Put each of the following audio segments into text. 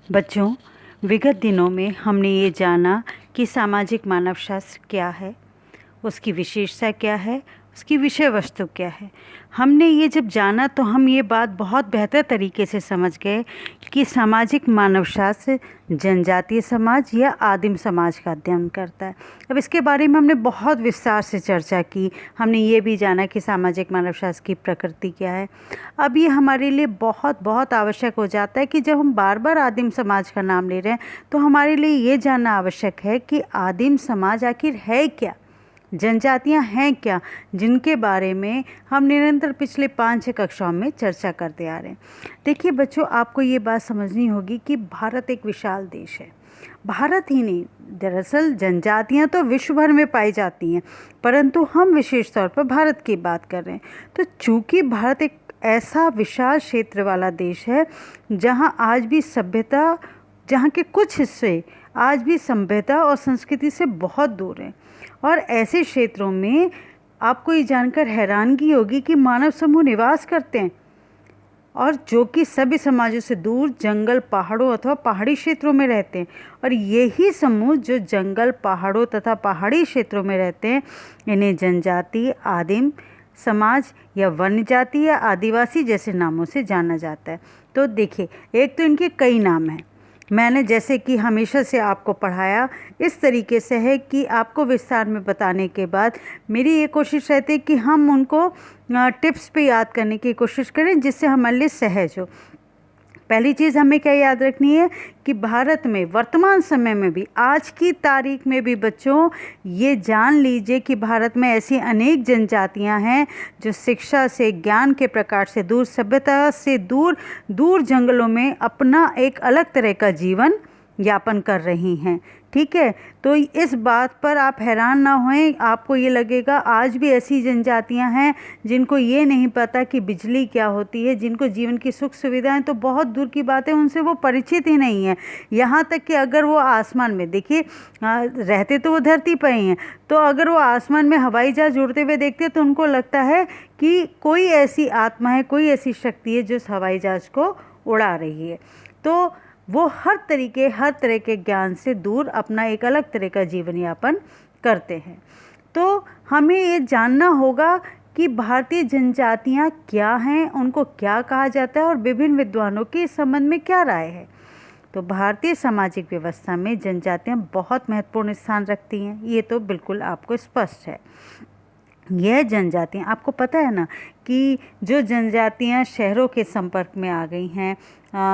बच्चों, विगत दिनों में हमने ये जाना कि सामाजिक मानवशास्त्र क्या है, उसकी विशेषता क्या है, उसकी विषय वस्तु क्या है। हमने ये जब जाना तो हम ये बात बहुत बेहतर तरीके से समझ गए कि सामाजिक मानवशास्त्र जनजातीय समाज या आदिम समाज का अध्ययन करता है। अब इसके बारे में हमने बहुत विस्तार से चर्चा की। हमने ये भी जाना कि सामाजिक मानवशास्त्र की प्रकृति क्या है। अब ये हमारे लिए बहुत बहुत आवश्यक हो जाता है कि जब हम बार बार आदिम समाज का नाम ले रहे हैं तो हमारे लिए ये जानना आवश्यक है कि आदिम समाज आखिर है क्या, जनजातियां हैं क्या, जिनके बारे में हम निरंतर पिछले 5-6 कक्षाओं में चर्चा करते आ रहे हैं। देखिए बच्चों, आपको ये बात समझनी होगी कि भारत एक विशाल देश है। भारत ही नहीं, दरअसल जनजातियां तो विश्व भर में पाई जाती हैं, परंतु हम विशेष तौर पर भारत की बात कर रहे हैं। तो चूंकि भारत एक ऐसा विशाल क्षेत्र वाला देश है जहां आज भी सभ्यता, जहाँ के कुछ हिस्से आज भी सभ्यता और संस्कृति से बहुत दूर हैं, और ऐसे क्षेत्रों में आपको ये जानकर हैरानगी होगी कि मानव समूह निवास करते हैं और जो कि सभी समाजों से दूर जंगल, पहाड़ों अथवा पहाड़ी क्षेत्रों में रहते हैं। और यही समूह जो जंगल, पहाड़ों तथा पहाड़ी क्षेत्रों में रहते हैं, इन्हें जनजाति, आदिम समाज या वन्य जाति या आदिवासी जैसे नामों से जाना जाता है। तो देखिए, एक तो इनके कई नाम हैं। मैंने जैसे कि हमेशा से आपको पढ़ाया इस तरीके से है कि आपको विस्तार में बताने के बाद मेरी ये कोशिश रहती है कि हम उनको टिप्स पे याद करने की कोशिश करें जिससे हमारे लिए सहज हो। पहली चीज़ हमें क्या याद रखनी है कि भारत में वर्तमान समय में भी, आज की तारीख में भी बच्चों, ये जान लीजिए कि भारत में ऐसी अनेक जनजातियां हैं जो शिक्षा से, ज्ञान के प्रकार से दूर, सभ्यता से दूर, दूर जंगलों में अपना एक अलग तरह का जीवन यापन कर रही हैं। ठीक है, तो इस बात पर आप हैरान ना होएं। आपको ये लगेगा आज भी ऐसी जनजातियां हैं जिनको ये नहीं पता कि बिजली क्या होती है, जिनको जीवन की सुख सुविधाएं तो बहुत दूर की बात है, उनसे वो परिचित ही नहीं है। यहाँ तक कि अगर वो आसमान में, देखिए रहते तो वो धरती पर ही हैं, तो अगर वो आसमान में हवाई जहाज उड़ते हुए देखते हैं तो उनको लगता है कि कोई ऐसी आत्मा है, कोई ऐसी शक्ति है जो इस हवाई जहाज को उड़ा रही है। तो वो हर तरह के ज्ञान से दूर अपना एक अलग तरह का जीवन यापन करते हैं। तो हमें ये जानना होगा कि भारतीय जनजातियाँ क्या हैं, उनको क्या कहा जाता है और विभिन्न विद्वानों की इस संबंध में क्या राय है। तो भारतीय सामाजिक व्यवस्था में जनजातियाँ बहुत महत्वपूर्ण स्थान रखती हैं, ये तो बिल्कुल आपको स्पष्ट है। यह जनजातियाँ, आपको पता है ना कि जो जनजातियाँ शहरों के संपर्क में आ गई हैं,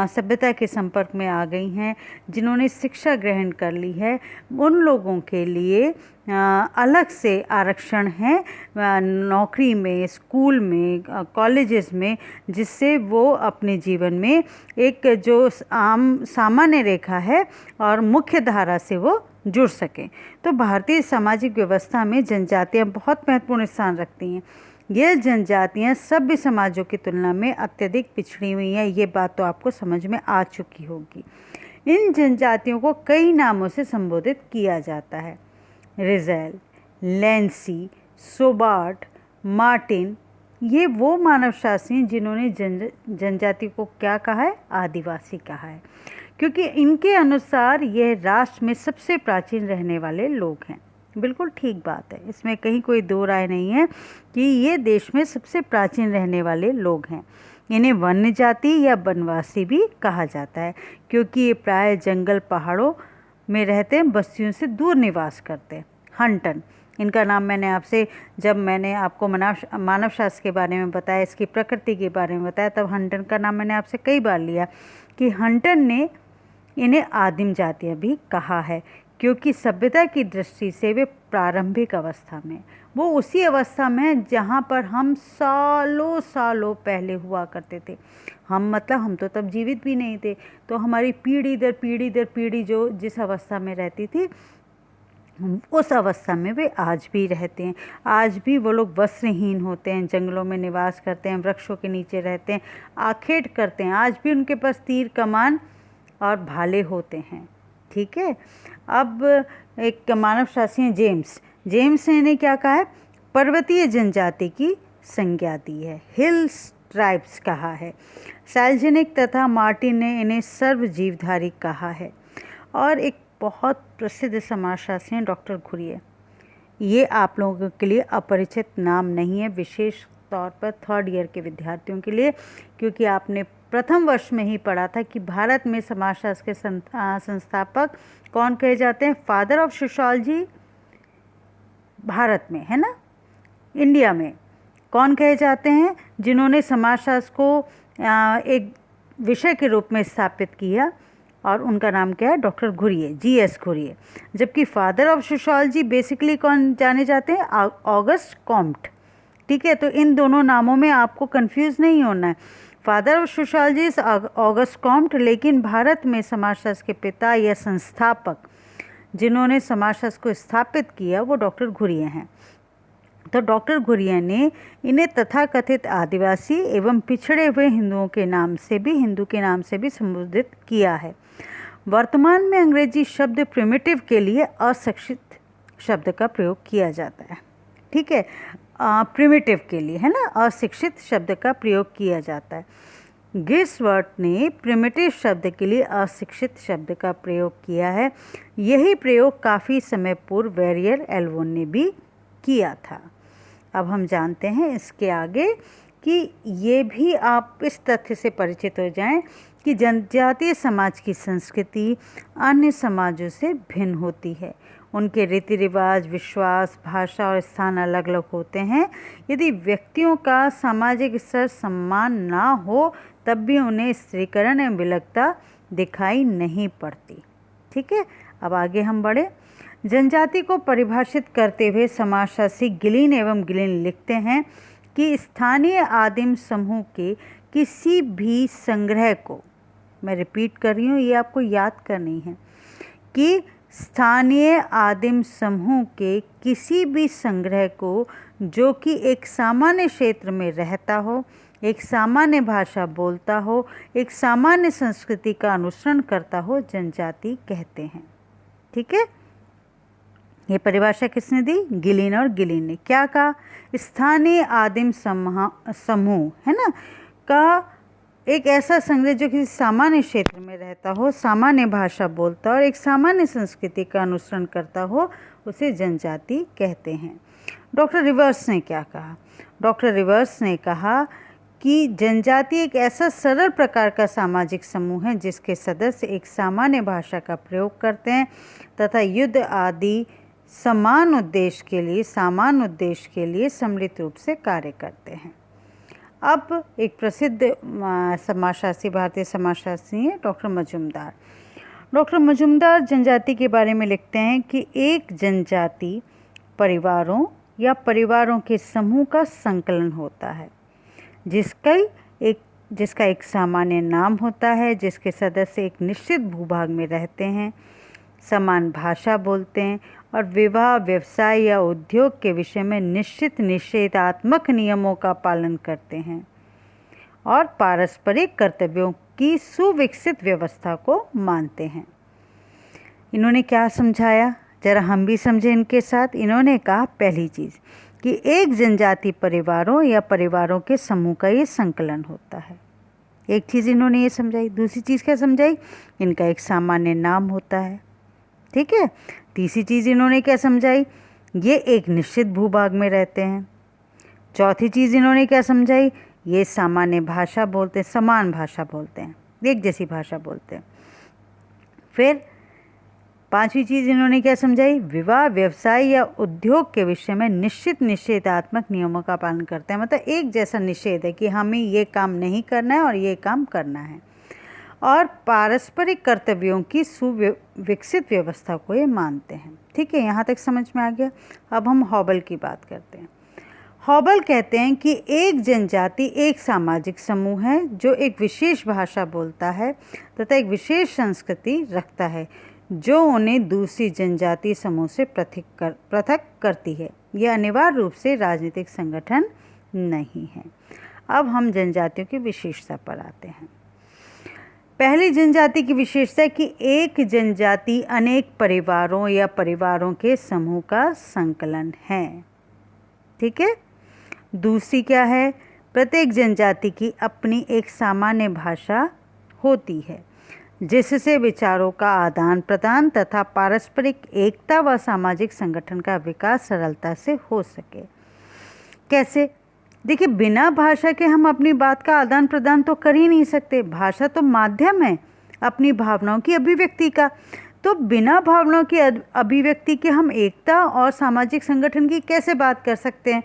सभ्यता के संपर्क में आ गई हैं, जिन्होंने शिक्षा ग्रहण कर ली है, उन लोगों के लिए अलग से आरक्षण है नौकरी में, स्कूल में, कॉलेजेस में, जिससे वो अपने जीवन में एक जो आम सामान्य रेखा है और मुख्य धारा से वो जुड़ सकें। तो भारतीय सामाजिक व्यवस्था में जनजातियाँ बहुत महत्वपूर्ण स्थान रखती हैं। यह जनजातियाँ सभ्य समाजों की तुलना में अत्यधिक पिछड़ी हुई हैं, ये बात तो आपको समझ में आ चुकी होगी। इन जनजातियों को कई नामों से संबोधित किया जाता है। रिज़ेल, लैंसी, सोबार्ट, मार्टिन, ये वो मानवशास्त्री हैं जिन्होंने जनजाति को क्या कहा है? आदिवासी कहा है, क्योंकि इनके अनुसार यह राष्ट्र में सबसे प्राचीन रहने वाले लोग हैं। बिल्कुल ठीक बात है, इसमें कहीं कोई दो राय नहीं है कि ये देश में सबसे प्राचीन रहने वाले लोग हैं। इन्हें वन्य जाति या वनवासी भी कहा जाता है, क्योंकि ये प्राय जंगल, पहाड़ों में रहते हैं, बस्तियों से दूर निवास करते हैं। हंटन, इनका नाम जब मैंने आपको मानवशास्त्र के बारे में बताया, इसकी प्रकृति के बारे में बताया, तब हंटन का नाम मैंने आपसे कई बार लिया कि हंटन ने इन्हें आदिम जातियाँ भी कहा है, क्योंकि सभ्यता की दृष्टि से वे प्रारंभिक अवस्था में, वो उसी अवस्था में है जहाँ पर हम सालों सालों पहले हुआ करते थे। हम तो तब जीवित भी नहीं थे, तो हमारी पीढ़ी दर पीढ़ी जो जिस अवस्था में रहती थी, उस अवस्था में वे आज भी रहते हैं। आज भी वो लोग वस्त्रहीन होते हैं, जंगलों में निवास करते हैं, वृक्षों के नीचे रहते हैं, आखेट करते हैं। आज भी उनके पास तीर, कमान और भाले होते हैं। ठीक है, अब एक मानवशास्त्री जेम्स ने इन्हें क्या कहा है? पर्वतीय जनजाति की संज्ञा दी है। हिल ट्राइब्स कहा है। साल्जनिक तथा मार्टिन ने इन्हें सर्वजीवधारी कहा है। और एक बहुत प्रसिद्ध समाजशास्त्री हैं डॉक्टर घुरिये। ये आप लोगों के लिए अपरिचित नाम नहीं है, विशेष तौर पर थर्ड ईयर के विद्यार्थियों के लिए, क्योंकि आपने प्रथम वर्ष में ही पढ़ा था कि भारत में समाजशास्त्र के संस्थापक कौन कहे जाते हैं। फादर ऑफ सोशियोलॉजी भारत में, है ना, इंडिया में कौन कहे जाते हैं, जिन्होंने समाजशास्त्र को एक विषय के रूप में स्थापित किया, और उनका नाम क्या है, डॉक्टर घुरिये, जी.एस. घुरिये। जबकि फादर ऑफ सोशियोलॉजी बेसिकली कौन जाने जाते हैं, ऑगस्ट कॉम्ट। ठीक है, तो इन दोनों नामों में आपको कंफ्यूज नहीं होना है। Father of sociology is August Comte, लेकिन भारत में समाजशास्त्र के पिता या संस्थापक जिन्होंने समाजशास्त्र को स्थापित किया वो डॉक्टर घुरिये हैं। तो डॉक्टर घुरिये ने इन्हें तथाकथित आदिवासी एवं पिछड़े हुए हिंदू के नाम से भी संबोधित किया है। वर्तमान में अंग्रेजी शब्द प्रिमिटिव के लिए अशिक्षित शब्द का प्रयोग किया जाता है। ठीक है, प्रिमिटिव के लिए, है ना, अशिक्षित शब्द का प्रयोग किया जाता है। गिब्सवर्थ ने प्रिमिटिव शब्द के लिए अशिक्षित शब्द का प्रयोग किया है। यही प्रयोग काफ़ी समय पूर्व वेरियर एल्वोन ने भी किया था। अब हम जानते हैं इसके आगे कि ये भी आप इस तथ्य से परिचित हो जाएं कि जनजातीय समाज की संस्कृति अन्य समाजों से भिन्न होती है। उनके रीति रिवाज, विश्वास, भाषा और स्थान अलग अलग होते हैं। यदि व्यक्तियों का सामाजिक स्तर समान ना हो तब भी उन्हें स्त्रीकरण एवं विलक्षणता दिखाई नहीं पड़ती। ठीक है, अब आगे हम बढ़े। जनजाति को परिभाषित करते हुए समाजशास्त्री गिलिन एवं गिलिन लिखते हैं कि स्थानीय आदिम समूह के किसी भी संग्रह को, मैं रिपीट कर रही हूँ, ये आपको याद करनी है, कि स्थानीय आदिम समूह के किसी भी संग्रह को जो कि एक सामान्य क्षेत्र में रहता हो, एक सामान्य भाषा बोलता हो, एक सामान्य संस्कृति का अनुसरण करता हो, जनजाति कहते हैं। ठीक है, ये परिभाषा किसने दी, गिलिन। और गिलिन ने क्या कहा, स्थानीय आदिम समूह, है ना, का एक ऐसा संग्रह जो किसी सामान्य क्षेत्र में रहता हो, सामान्य भाषा बोलता हो और एक सामान्य संस्कृति का अनुसरण करता हो, उसे जनजाति कहते हैं। डॉक्टर रिवर्स ने क्या कहा, डॉक्टर रिवर्स ने कहा कि जनजाति एक ऐसा सरल प्रकार का सामाजिक समूह है जिसके सदस्य एक सामान्य भाषा का प्रयोग करते हैं तथा युद्ध आदि सामान्य उद्देश्य के लिए सम्मिलित रूप से कार्य करते हैं। अब एक प्रसिद्ध समाजशास्त्री, भारतीय समाजशास्त्री हैं डॉक्टर मजुमदार। डॉक्टर मजुमदार जनजाति के बारे में लिखते हैं कि एक जनजाति परिवारों या परिवारों के समूह का संकलन होता है जिसका एक सामान्य नाम होता है, जिसके सदस्य एक निश्चित भूभाग में रहते हैं, समान भाषा बोलते हैं और विवाह, व्यवसाय या उद्योग के विषय में निश्चित निषेधात्मक नियमों का पालन करते हैं और पारस्परिक कर्तव्यों की सुविकसित व्यवस्था को मानते हैं। इन्होंने क्या समझाया, जरा हम भी समझें इनके साथ। इन्होंने कहा पहली चीज़ कि एक जनजाति परिवारों या परिवारों के समूह का ये संकलन होता है। एक चीज़ इन्होंने ये समझाई। दूसरी चीज़ क्या समझाई, इनका एक सामान्य नाम होता है। ठीक है, तीसरी चीज़ इन्होंने क्या समझाई, ये एक निश्चित भूभाग में रहते हैं। चौथी चीज़ इन्होंने क्या समझाई, ये सामान्य भाषा बोलते हैं, समान भाषा बोलते हैं, एक जैसी भाषा बोलते हैं। फिर पांचवी चीज़ इन्होंने क्या समझाई, विवाह, व्यवसाय या उद्योग के विषय में निश्चित निषेधात्मक नियमों का पालन करते हैं। मतलब एक जैसा निषेध है कि हमें ये काम नहीं करना है और ये काम करना है, और पारस्परिक कर्तव्यों की सुविकसित व्यवस्था को ये मानते हैं। ठीक है, यहाँ तक समझ में आ गया। अब हम हॉबल की बात करते हैं। हॉबल कहते हैं कि एक जनजाति एक सामाजिक समूह है जो एक विशेष भाषा बोलता है तथा एक विशेष संस्कृति रखता है जो उन्हें दूसरी जनजातीय समूह से पृथक करती है। यह अनिवार्य रूप से राजनीतिक संगठन नहीं है। अब हम जनजातियों की विशेषता पर आते हैं। पहली जनजाति की विशेषता है कि एक जनजाति अनेक परिवारों या परिवारों के समूह का संकलन है। ठीक है। दूसरी क्या है, प्रत्येक जनजाति की अपनी एक सामान्य भाषा होती है जिससे विचारों का आदान प्रदान तथा पारस्परिक एकता व सामाजिक संगठन का विकास सरलता से हो सके। कैसे? देखिए, बिना भाषा के हम अपनी बात का आदान प्रदान तो कर ही नहीं सकते। भाषा तो माध्यम है अपनी भावनाओं की अभिव्यक्ति का। तो बिना भावनाओं की अभिव्यक्ति के हम एकता और सामाजिक संगठन की कैसे बात कर सकते हैं?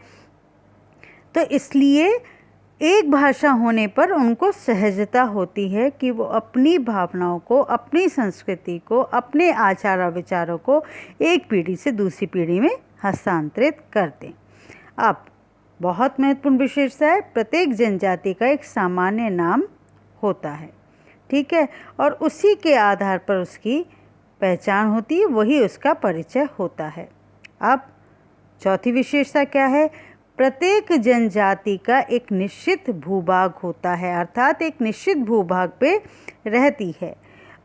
तो इसलिए एक भाषा होने पर उनको सहजता होती है कि वो अपनी भावनाओं को, अपनी संस्कृति को, अपने आचार और विचारों को एक पीढ़ी से दूसरी पीढ़ी में हस्तांतरित कर दें। अब बहुत महत्वपूर्ण विशेषता है, प्रत्येक जनजाति का एक सामान्य नाम होता है, ठीक है, और उसी के आधार पर उसकी पहचान होती है, वही उसका परिचय होता है। अब चौथी विशेषता क्या है? प्रत्येक जनजाति का एक निश्चित भूभाग होता है, अर्थात एक निश्चित भूभाग पे रहती है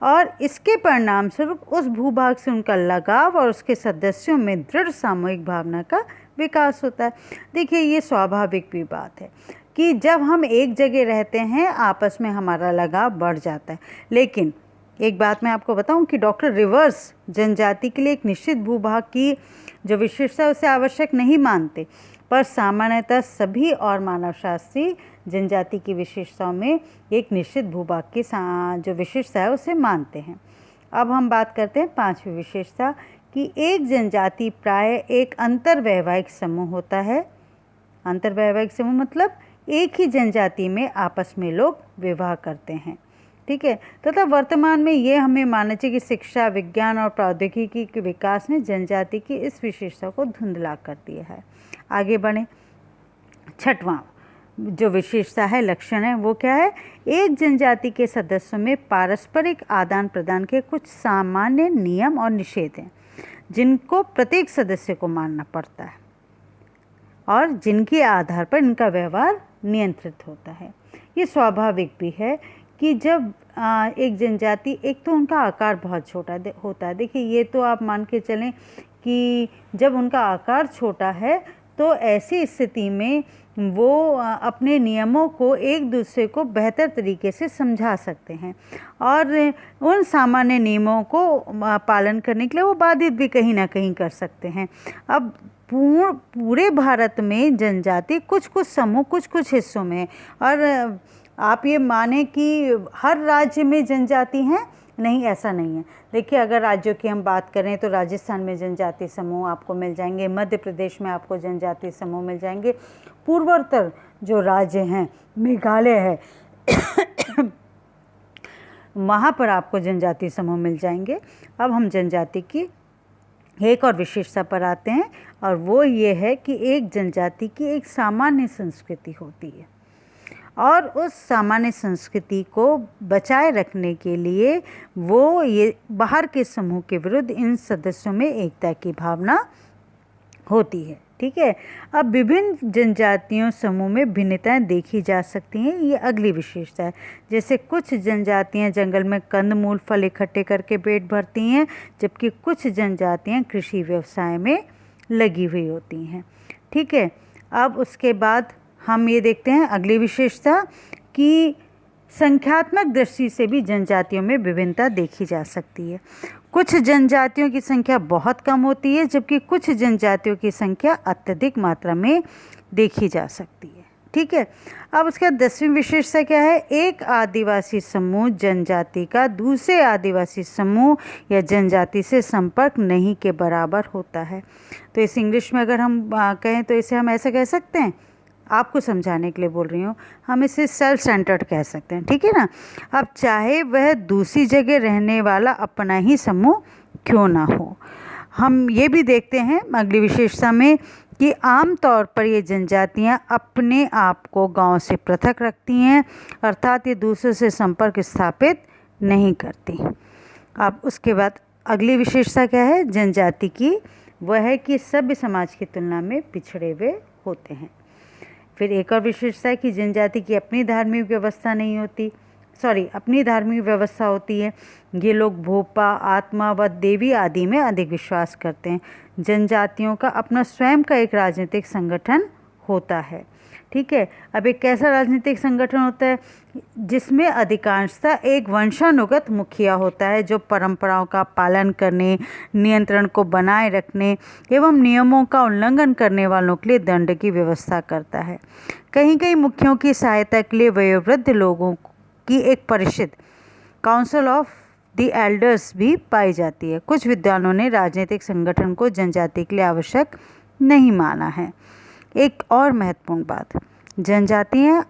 और इसके परिणाम स्वरूप उस भूभाग से उनका लगाव और उसके सदस्यों में दृढ़ सामूहिक भावना का विकास होता है। देखिए, ये स्वाभाविक भी बात है कि जब हम एक जगह रहते हैं आपस में हमारा लगाव बढ़ जाता है। लेकिन एक बात मैं आपको बताऊं कि डॉक्टर रिवर्स जनजाति के लिए एक निश्चित भूभाग की जो विशेषता उसे आवश्यक नहीं मानते, पर सामान्यतः सभी और मानवशास्त्री जनजाति की विशेषताओं में एक निश्चित भूभाग की जो विशेषता है उसे मानते हैं। अब हम बात करते हैं पांचवी विशेषता कि एक जनजाति प्राय एक अंतर्वैवाहिक समूह होता है। अंतर्वैवाहिक समूह मतलब एक ही जनजाति में आपस में लोग विवाह करते हैं, ठीक है। तथा वर्तमान में ये हमें मानना चाहिए कि शिक्षा, विज्ञान और प्रौद्योगिकी के विकास ने जनजाति की इस विशेषता को धुंधला कर दिया है। आगे बढ़ें। छठवां जो विशेषता है, लक्षण है, वो क्या है? एक जनजाति के सदस्यों में पारस्परिक आदान प्रदान के कुछ सामान्य नियम और निषेध हैं जिनको प्रत्येक सदस्य को मानना पड़ता है और जिनके आधार पर इनका व्यवहार नियंत्रित होता है। ये स्वाभाविक भी है कि जब एक जनजाति, एक तो उनका आकार बहुत छोटा होता है। देखिए, ये तो आप मान के चलें कि जब उनका आकार छोटा है तो ऐसी स्थिति में वो अपने नियमों को एक दूसरे को बेहतर तरीके से समझा सकते हैं और उन सामान्य नियमों को पालन करने के लिए वो बाधित भी कहीं ना कहीं कर सकते हैं। अब पूरे भारत में जनजाति कुछ कुछ समूह कुछ कुछ हिस्सों में, और आप ये माने कि हर राज्य में जनजाति हैं, नहीं, ऐसा नहीं है। देखिए, अगर राज्यों की हम बात करें तो राजस्थान में जनजाति समूह आपको मिल जाएंगे, मध्य प्रदेश में आपको जनजाति समूह मिल जाएंगे, पूर्वोत्तर जो राज्य हैं, मेघालय है वहाँ पर आपको जनजाति समूह मिल जाएंगे। अब हम जनजाति की एक और विशेषता पर आते हैं और वो ये है कि एक जनजाति की एक सामान्य संस्कृति होती है और उस सामान्य संस्कृति को बचाए रखने के लिए वो ये बाहर के समूह के विरुद्ध इन सदस्यों में एकता की भावना होती है, ठीक है। अब विभिन्न जनजातियों समूह में भिन्नताएं देखी जा सकती हैं, ये अगली विशेषता है। जैसे कुछ जनजातियां जंगल में कंदमूल फल इकट्ठे करके पेट भरती हैं, जबकि कुछ जनजातियां कृषि व्यवसाय में लगी हुई होती हैं, ठीक है। अब उसके बाद हम ये देखते हैं अगली विशेषता कि संख्यात्मक दृष्टि से भी जनजातियों में विभिन्नता देखी जा सकती है। कुछ जनजातियों की संख्या बहुत कम होती है, जबकि कुछ जनजातियों की संख्या अत्यधिक मात्रा में देखी जा सकती है, ठीक है। अब उसके बाद 10वीं विशेषता क्या है? एक आदिवासी समूह जनजाति का दूसरे आदिवासी समूह या जनजाति से संपर्क नहीं के बराबर होता है। तो इस इंग्लिश में अगर हम कहें तो इसे हम ऐसा कह सकते हैं, आपको समझाने के लिए बोल रही हूँ, हम इसे सेल्फ सेंटर्ड कह सकते हैं, ठीक है ना। अब चाहे वह दूसरी जगह रहने वाला अपना ही समूह क्यों ना हो। हम ये भी देखते हैं अगली विशेषता में कि आम तौर पर ये जनजातियाँ अपने आप को गांव से पृथक रखती हैं, अर्थात ये दूसरे से संपर्क स्थापित नहीं करती। अब उसके बाद अगली विशेषता क्या है जनजाति की? वह है कि सभ्य समाज की तुलना में पिछड़े हुए होते हैं। फिर एक और विशेषता है कि जनजाति की अपनी धार्मिक व्यवस्था नहीं होती, अपनी धार्मिक व्यवस्था होती है। ये लोग भोपा, आत्मा व देवी आदि में अधिक विश्वास करते हैं। जनजातियों का अपना स्वयं का एक राजनीतिक संगठन होता है, ठीक है। अब एक कैसा राजनीतिक संगठन होता है जिसमें अधिकांशतः एक वंशानुगत मुखिया होता है जो परंपराओं का पालन करने, नियंत्रण को बनाए रखने एवं नियमों का उल्लंघन करने वालों के लिए दंड की व्यवस्था करता है। कहीं कहीं मुखियों की सहायता के लिए वयोवृद्ध लोगों की एक परिषद, काउंसिल ऑफ द एल्डर्स, भी पाई जाती है। कुछ विद्वानों ने राजनीतिक संगठन को जनजाति के लिए आवश्यक नहीं माना है। एक और महत्वपूर्ण बात, जनजातियाँ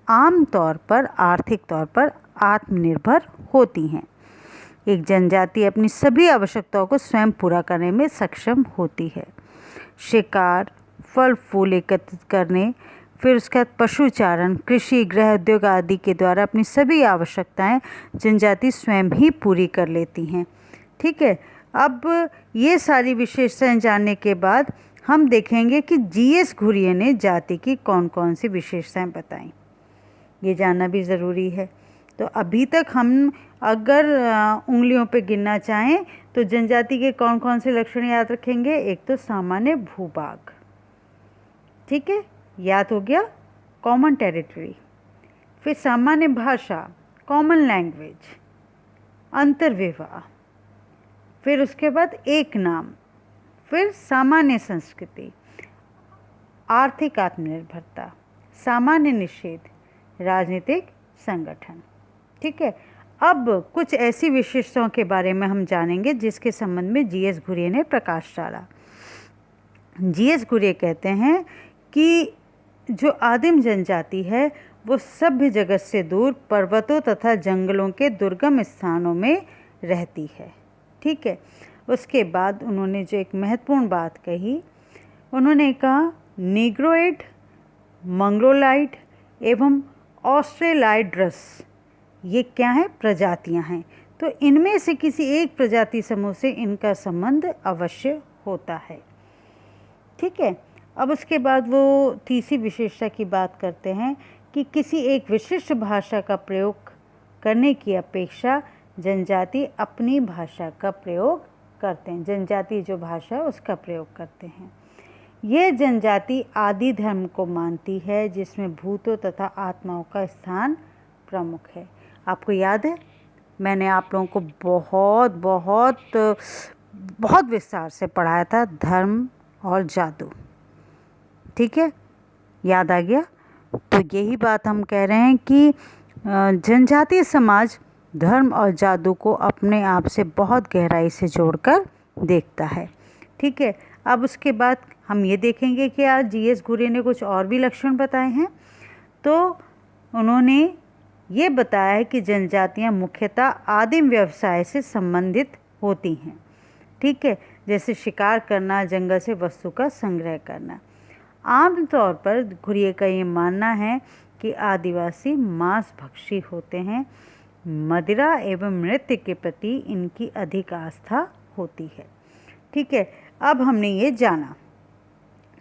आमतौर पर आर्थिक तौर पर आत्मनिर्भर होती हैं। एक जनजाति अपनी सभी आवश्यकताओं को स्वयं पूरा करने में सक्षम होती है। शिकार, फल फूल एकत्रित करने, फिर उसके बाद पशुचारण, कृषि, गृह उद्योग आदि के द्वारा अपनी सभी आवश्यकताएं जनजाति स्वयं ही पूरी कर लेती हैं। ठीक है। अब ये सारी विशेषताएं जानने के बाद हम देखेंगे कि जीएस घुरिये ने जाति की कौन कौन सी विशेषताएं बताई। ये जानना भी ज़रूरी है। तो अभी तक हम अगर उंगलियों पे गिनना चाहें तो जनजाति के कौन कौन से लक्षण याद रखेंगे। एक तो सामान्य भूभाग, ठीक है, याद हो गया, कॉमन टेरिटरी। फिर सामान्य भाषा, कॉमन लैंग्वेज, अंतर्विवाह, फिर उसके बाद एक नाम, फिर सामान्य संस्कृति, आर्थिक आत्मनिर्भरता, सामान्य निषेध, राजनीतिक संगठन। ठीक है। अब कुछ ऐसी विशेषताओं के बारे में हम जानेंगे जिसके संबंध में जीएस घुरिये ने प्रकाश डाला। जीएस घुरिये कहते हैं कि जो आदिम जनजाति है वो सभ्य जगत से दूर पर्वतों तथा जंगलों के दुर्गम स्थानों में रहती है। ठीक है। उसके बाद उन्होंने जो एक महत्वपूर्ण बात कही, उन्होंने कहा नीग्रोइड, मंगोलाइड एवं ऑस्ट्रेलाइड्रस, ये क्या है, प्रजातियां हैं। तो इनमें से किसी एक प्रजाति समूह से इनका संबंध अवश्य होता है। ठीक है। अब उसके बाद वो तीसरी विशेषता की बात करते हैं कि किसी एक विशिष्ट भाषा का प्रयोग करने की अपेक्षा जनजाति अपनी भाषा का प्रयोग करते हैं। जनजाति जो भाषा है उसका प्रयोग करते हैं। यह जनजाति आदि धर्म को मानती है जिसमें भूतों तथा आत्माओं का स्थान प्रमुख है। आपको याद है मैंने आप लोगों को बहुत बहुत बहुत विस्तार से पढ़ाया था धर्म और जादू। ठीक है, याद आ गया। तो यही बात हम कह रहे हैं कि जनजातीय समाज धर्म और जादू को अपने आप से बहुत गहराई से जोड़कर देखता है। ठीक है। अब उसके बाद हम ये देखेंगे कि आज जीएस घुरिये ने कुछ और भी लक्षण बताए हैं। तो उन्होंने ये बताया है कि जनजातियां मुख्यतः आदिम व्यवसाय से संबंधित होती हैं। ठीक है, जैसे शिकार करना, जंगल से वस्तु का संग्रह करना। आमतौर पर घुरिये का ये मानना है कि आदिवासी मांस भक्षी होते हैं। मदिरा एवं नृत्य के प्रति इनकी अधिक आस्था होती है। ठीक है। अब हमने ये जाना,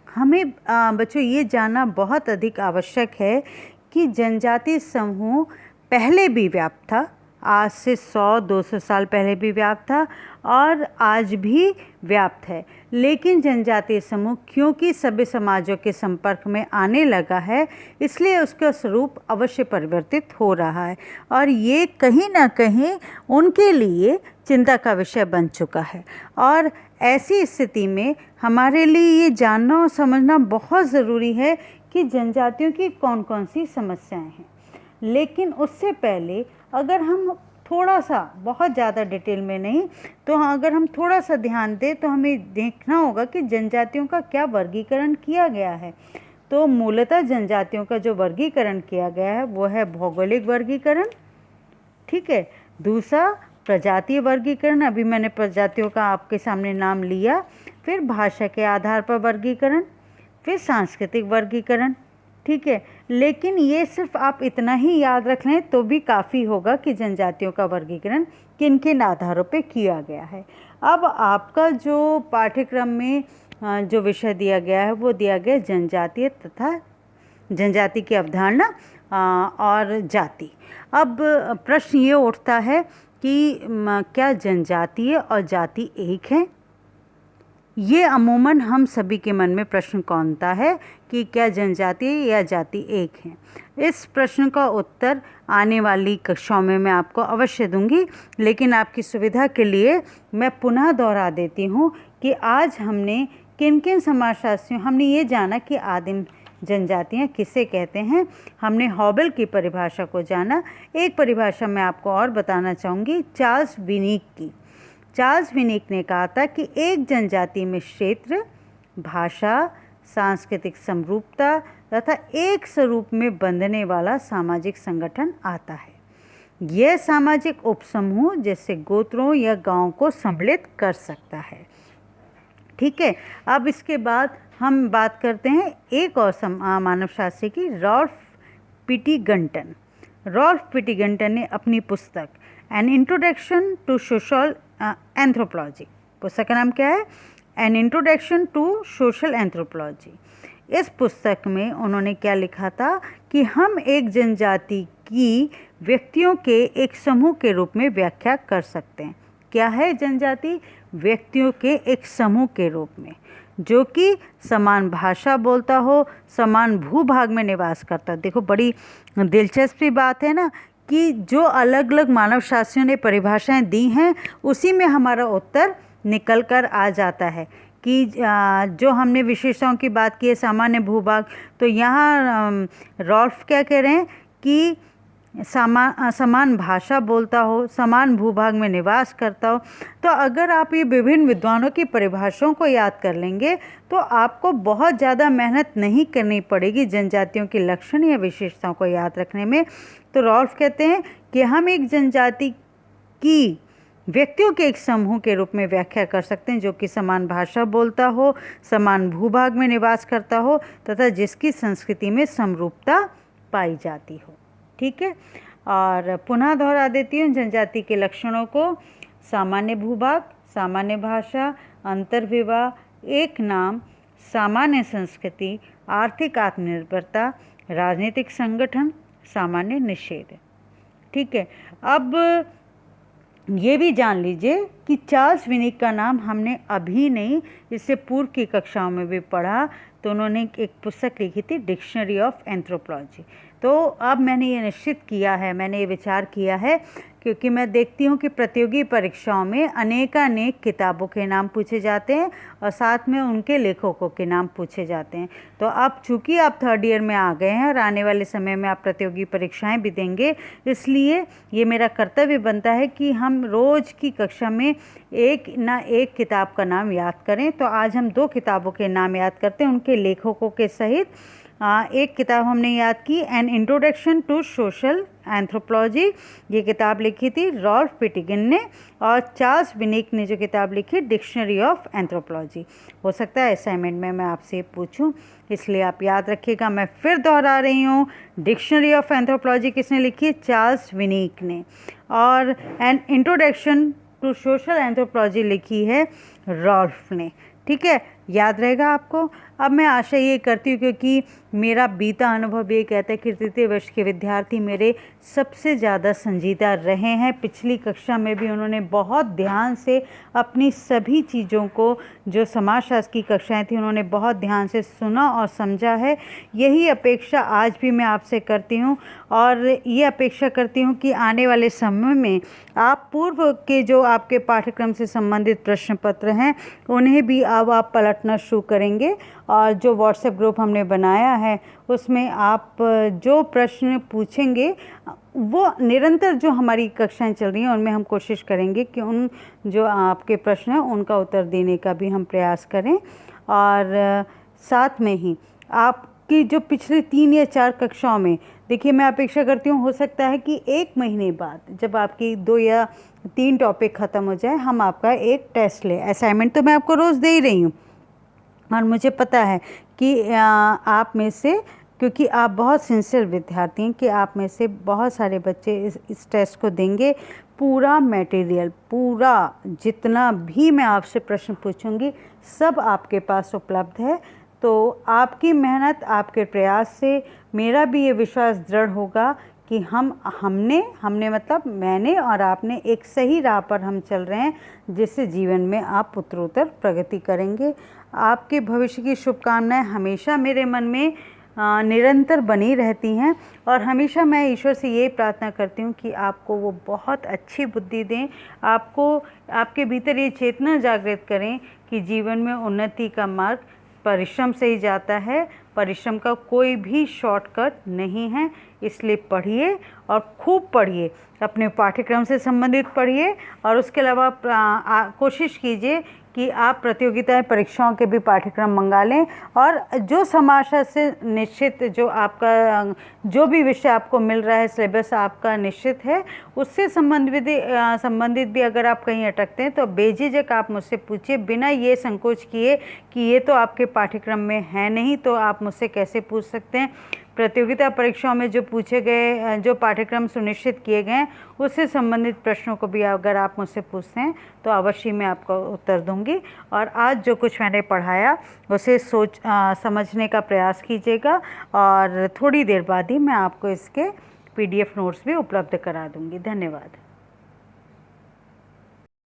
हमें बच्चों ये जानना बहुत अधिक आवश्यक है कि जनजातीय समूह पहले भी व्याप्त था, आज से 100-200 साल पहले भी व्याप्त था और आज भी व्याप्त है। लेकिन जनजातीय समूह क्योंकि सभ्य समाजों के संपर्क में आने लगा है इसलिए उसका स्वरूप अवश्य परिवर्तित हो रहा है और ये कहीं ना कहीं उनके लिए चिंता का विषय बन चुका है। और ऐसी स्थिति में हमारे लिए ये जानना और समझना बहुत ज़रूरी है कि जनजातियों की कौन कौन सी समस्याएं हैं। लेकिन उससे पहले अगर हम थोड़ा सा, बहुत ज़्यादा डिटेल में नहीं, तो अगर हम थोड़ा सा ध्यान दें तो हमें देखना होगा कि जनजातियों का क्या वर्गीकरण किया गया है। तो मूलतः जनजातियों का जो वर्गीकरण किया गया है वो है भौगोलिक वर्गीकरण। ठीक है। दूसरा प्रजातीय वर्गीकरण, अभी मैंने प्रजातियों का आपके सामने नाम लिया। फिर भाषा के आधार पर वर्गीकरण, फिर सांस्कृतिक वर्गीकरण। ठीक है। लेकिन ये सिर्फ आप इतना ही याद रख लें तो भी काफ़ी होगा कि जनजातियों का वर्गीकरण किन किन आधारों पे किया गया है। अब आपका जो पाठ्यक्रम में जो विषय दिया गया है वो दिया गया जनजातीय तथा जनजाति की अवधारणा और जाति। अब प्रश्न ये उठता है कि क्या जनजातीय और जाति एक है? ये अमूमन हम सभी के मन में प्रश्न कौनता है कि क्या जनजाति या जाति एक है। इस प्रश्न का उत्तर आने वाली कक्षाओं में मैं आपको अवश्य दूंगी, लेकिन आपकी सुविधा के लिए मैं पुनः दोहरा देती हूँ कि आज हमने किन किन समाजशास्त्रियों हमने ये जाना कि आदिम जनजातियाँ किसे कहते हैं। हमने हॉबल की परिभाषा को जाना। एक परिभाषा मैं आपको और बताना चाहूँगी, चार्ल्स विनीक की। चार्ल्स विनीक ने कहा था कि एक जनजाति में क्षेत्र, भाषा, सांस्कृतिक समरूपता तथा एक स्वरूप में बंधने वाला सामाजिक संगठन आता है। यह सामाजिक उपसमूह जैसे गोत्रों या गांवों को सम्मिलित कर सकता है। ठीक है, अब इसके बाद हम बात करते हैं एक और मानवशास्त्री की, रॉल्फ पिटीगंटन। रॉल्फ पिटीगंटन ने अपनी पुस्तक an introduction to social anthropology, पुस्तक का नाम क्या है? An introduction to social anthropology. इस पुस्तक में उन्होंने क्या लिखा था कि हम एक जनजाति की व्यक्तियों के एक समूह के रूप में व्याख्या कर सकते हैं। क्या है जनजाति? व्यक्तियों के एक समूह के रूप में जो कि समान भाषा बोलता हो, समान भूभाग में निवास करता। देखो बड़ी दिलचस्प बात है ना कि जो अलग अलग मानवशास्त्रियों ने परिभाषाएं दी हैं उसी में हमारा उत्तर निकल कर आ जाता है कि जो हमने विशेषताओं की बात की है, सामान्य भूभाग, तो यहाँ रॉल्फ क्या कह रहे हैं कि समान भाषा बोलता हो, समान भूभाग में निवास करता हो। तो अगर आप ये विभिन्न विद्वानों की परिभाषाओं को याद कर लेंगे तो आपको बहुत ज़्यादा मेहनत नहीं करनी पड़ेगी जनजातियों के लक्षण या विशेषताओं को याद रखने में। तो रॉल्फ कहते हैं कि हम एक जनजाति की व्यक्तियों के एक समूह के रूप में व्याख्या कर सकते हैं जो कि समान भाषा बोलता हो, समान भूभाग में निवास करता हो तथा जिसकी संस्कृति में समरूपता पाई जाती हो। ठीक है, और पुनः दोहरा देती हूँ जनजाति के लक्षणों को: सामान्य भूभाग, सामान्य भाषा, अंतर्विवाह, एक नाम, सामान्य संस्कृति, आर्थिक आत्मनिर्भरता, राजनीतिक संगठन, सामान्य निषेध। ठीक है, अब ये भी जान लीजिए कि चार्ल्स विनीक का नाम हमने अभी नहीं, इससे पूर्व की कक्षाओं में भी पढ़ा। तो उन्होंने एक पुस्तक लिखी थी, डिक्शनरी ऑफ एंथ्रोपोलॉजी। तो अब मैंने ये निश्चित किया है, मैंने ये विचार किया है क्योंकि मैं देखती हूँ कि प्रतियोगी परीक्षाओं में अनेकानेक किताबों के नाम पूछे जाते हैं और साथ में उनके लेखकों के नाम पूछे जाते हैं। तो अब चूँकि आप थर्ड ईयर में आ गए हैं और आने वाले समय में आप प्रतियोगी परीक्षाएं भी देंगे, इसलिए ये मेरा कर्तव्य बनता है कि हम रोज़ की कक्षा में एक ना एक किताब का नाम याद करें। तो आज हम 2 किताबों के नाम याद करते हैं उनके लेखकों के सहित। एक किताब हमने याद की, an introduction to social anthropology, ये किताब लिखी थी रॉल्फ पिटीगन ने, और चार्ल्स विनीक ने जो किताब लिखी, डिक्शनरी ऑफ एंथ्रोपोलॉजी। हो सकता है असाइनमेंट में मैं आपसे पूछूं, इसलिए आप याद रखिएगा। मैं फिर दोहरा रही हूँ, डिक्शनरी ऑफ एंथ्रोपोलॉजी किसने लिखी? चार्ल्स विनीक ने। और an introduction to social anthropology लिखी है रॉल्फ ने। ठीक है, याद रहेगा आपको। अब मैं आशा ये करती हूँ, क्योंकि मेरा बीता अनुभव ये कहता है कि तृतीय वर्ष के विद्यार्थी मेरे सबसे ज़्यादा संजीदा रहे हैं। पिछली कक्षा में भी उन्होंने बहुत ध्यान से अपनी सभी चीज़ों को, जो समाजशास्त्र की कक्षाएं थी, उन्होंने बहुत ध्यान से सुना और समझा है। यही अपेक्षा आज भी मैं आपसे करती हूँ और ये अपेक्षा करती हूँ कि आने वाले समय में आप पूर्व के जो आपके पाठ्यक्रम से संबंधित प्रश्न पत्र हैं उन्हें भी अब आप पलटना शुरू करेंगे। और जो व्हाट्सएप ग्रुप हमने बनाया है उसमें आप जो प्रश्न पूछेंगे वो निरंतर, जो हमारी कक्षाएं चल रही हैं उनमें हम कोशिश करेंगे कि उन जो आपके प्रश्न हैं उनका उत्तर देने का भी हम प्रयास करें। और साथ में ही आपकी जो पिछले 3 या 4 कक्षाओं में, देखिए मैं अपेक्षा करती हूँ हो सकता है कि 1 महीने बाद जब आपकी 2 या 3 टॉपिक ख़त्म हो जाए हम आपका एक टेस्ट लें। असाइनमेंट तो मैं आपको रोज़ दे ही रही हूँ और मुझे पता है कि आप में से, क्योंकि आप बहुत सिंसियर विद्यार्थी हैं, कि आप में से बहुत सारे बच्चे इस टेस्ट को देंगे। पूरा मटेरियल, पूरा जितना भी मैं आपसे प्रश्न पूछूंगी सब आपके पास उपलब्ध है। तो आपकी मेहनत, आपके प्रयास से मेरा भी ये विश्वास दृढ़ होगा कि हमने मतलब मैंने और आपने एक सही राह पर हम चल रहे हैं, जिससे जीवन में आप उत्तरोत्तर प्रगति करेंगे। आपके भविष्य की शुभकामनाएं हमेशा मेरे मन में निरंतर बनी रहती हैं और हमेशा मैं ईश्वर से ये प्रार्थना करती हूँ कि आपको वो बहुत अच्छी बुद्धि दें, आपको आपके भीतर ये चेतना जागृत करें कि जीवन में उन्नति का मार्ग परिश्रम से ही जाता है, परिश्रम का कोई भी शॉर्टकट नहीं है। इसलिए पढ़िए और खूब पढ़िए, अपने पाठ्यक्रम से संबंधित पढ़िए और उसके अलावा कोशिश कीजिए कि आप प्रतियोगिताएं परीक्षाओं के भी पाठ्यक्रम मंगा लें और जो समाजशास्त्र से निश्चित जो भी विषय आपको मिल रहा है, सिलेबस आपका निश्चित है, उससे संबंधित भी अगर आप कहीं अटकते हैं तो बेझिझक आप मुझसे पूछिए, बिना ये संकोच किए कि ये तो आपके पाठ्यक्रम में है नहीं, तो आप मुझसे कैसे पूछ सकते हैं। प्रतियोगिता परीक्षाओं में जो पूछे गए, जो पाठ्यक्रम सुनिश्चित किए गए हैं, उससे संबंधित प्रश्नों को भी अगर आप मुझसे पूछते हैं तो अवश्य मैं आपको उत्तर दूंगी। और आज जो कुछ मैंने पढ़ाया उसे समझने का प्रयास कीजिएगा और थोड़ी देर बाद ही मैं आपको इसके PDF नोट्स भी उपलब्ध करा दूंगी। धन्यवाद।